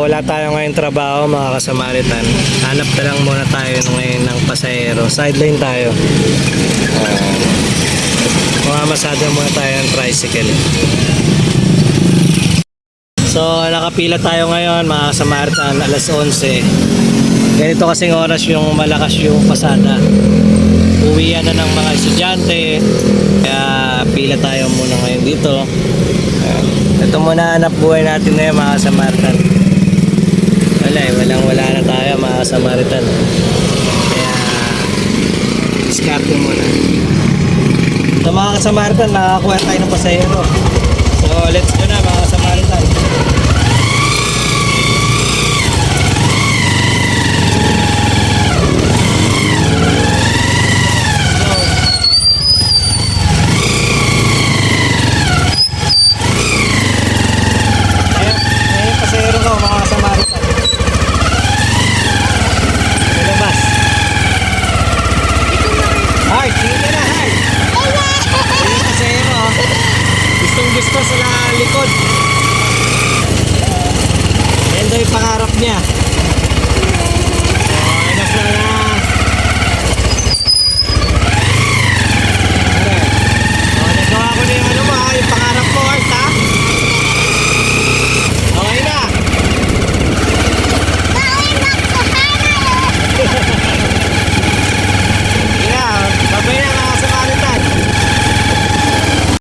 wala tayo ngayon trabaho mga kasamaritan. Hanap na lang muna tayo ngayon ng pasahero. Sideline tayo. Mamasada muna tayo ng tricycle. So nakapila tayo ngayon mga kasamaritan, alas 11. Ganito kasing oras yung malakas yung pasada. Uwian na ng mga estudyante. Kaya pila tayo muna ngayon dito. Ito muna hanap buhay natin ngayon mga kasamaritan. Wala na tayo mga kasamaritan. Kaya diskarte muna. So mga kasamaritan, nakakuha tayo ng pasahero. So let's go na mga